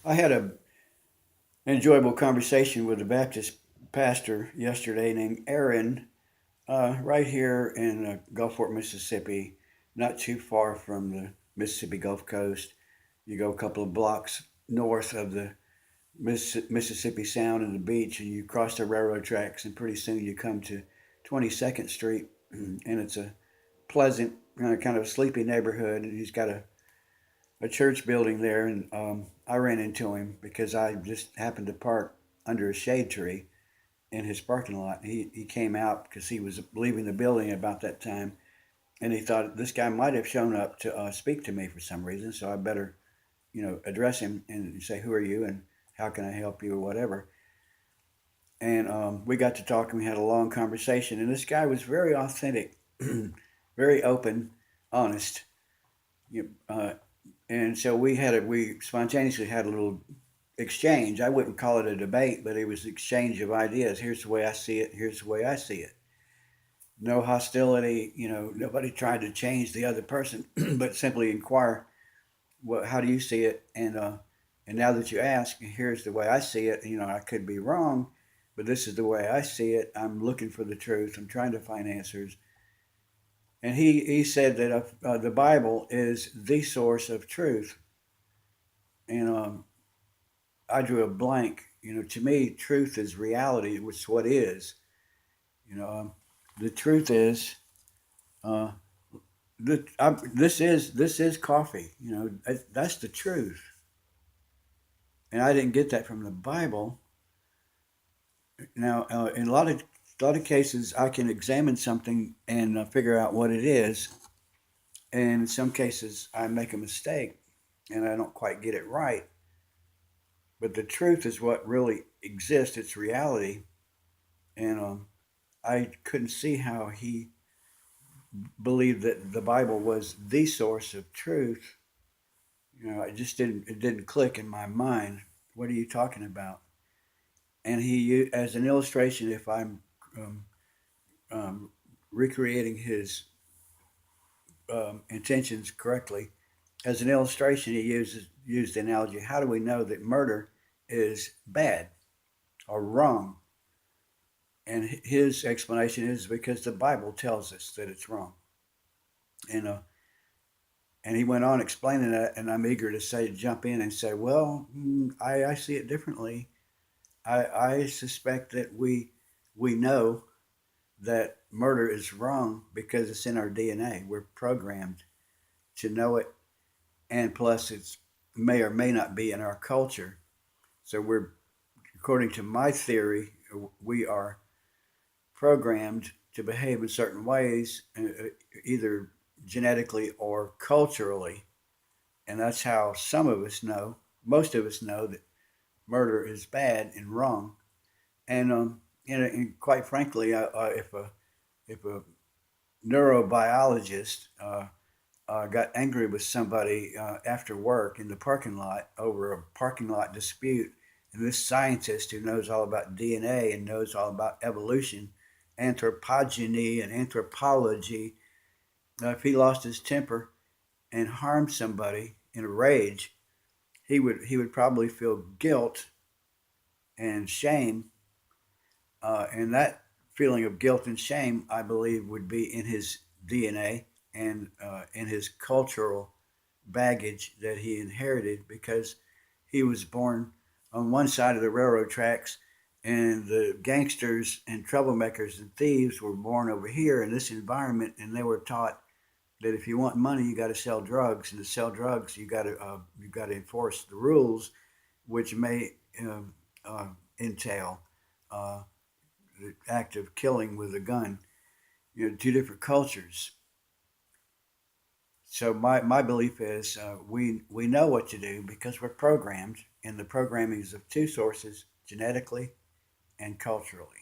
I had a enjoyable conversation with a Baptist pastor yesterday named Aaron, right here in Gulfport, Mississippi, not too far from the Mississippi Gulf Coast. You go a couple of blocks north of the Mississippi Sound and the beach, and you cross the railroad tracks, and pretty soon you come to 22nd Street, and it's a pleasant, kind of sleepy neighborhood. And he's got a church building there, and I ran into him because I just happened to park under a shade tree in his parking lot. He came out because he was leaving the building about that time, and he thought this guy might have shown up to speak to me for some reason, so I better, address him and say, "Who are you?" and "How can I help you?" or whatever. And we got to talking. We had a long conversation, and this guy was very authentic, very open, honest. And so we spontaneously had a little exchange. I wouldn't call it a debate, but it was exchange of ideas. Here's the way I see it. Here's the way I see it. No hostility. Nobody tried to change the other person, but simply inquire, how do you see it? And now that you ask, here's the way I see it. I could be wrong, but this is the way I see it. I'm looking for the truth. I'm trying to find answers. And he said that the Bible is the source of truth. And I drew a blank. To me, truth is reality, which is what is. You know, um, the truth is, uh, this is coffee. That's the truth. And I didn't get that from the Bible. Now, in a lot of cases, I can examine something and figure out what it is. And in some cases, I make a mistake and I don't quite get it right. But the truth is what really exists. It's reality. And I couldn't see how he believed that the Bible was the source of truth. It didn't click in my mind. What are you talking about? And as an illustration, if I'm um, um, recreating his intentions correctly, as an illustration, he used the analogy: how do we know that murder is bad or wrong? And his explanation is because the Bible tells us that it's wrong. And and he went on explaining that, and I'm eager to jump in and say, well, I see it differently. I suspect that we know that murder is wrong because it's in our DNA. We're programmed to know it, and plus it's may or may not be in our culture. So according to my theory, we are programmed to behave in certain ways, either genetically or culturally. And that's how some of us know, most of us know, that murder is bad and wrong. And quite frankly, if a neurobiologist got angry with somebody after work in the parking lot over a parking lot dispute, and this scientist who knows all about DNA and knows all about evolution, anthropogeny, and anthropology, if he lost his temper and harmed somebody in a rage, he would probably feel guilt and shame, and that feeling of guilt and shame, I believe, would be in his DNA and in his cultural baggage that he inherited because he was born on one side of the railroad tracks, and the gangsters and troublemakers and thieves were born over here in this environment, and they were taught that if you want money, you got to sell drugs, and to sell drugs, you got to enforce the rules, which may uh, entail uh, the act of killing with a gun. Two different cultures. So my belief is we know what to do because we're programmed, and the programming is of two sources: genetically and culturally.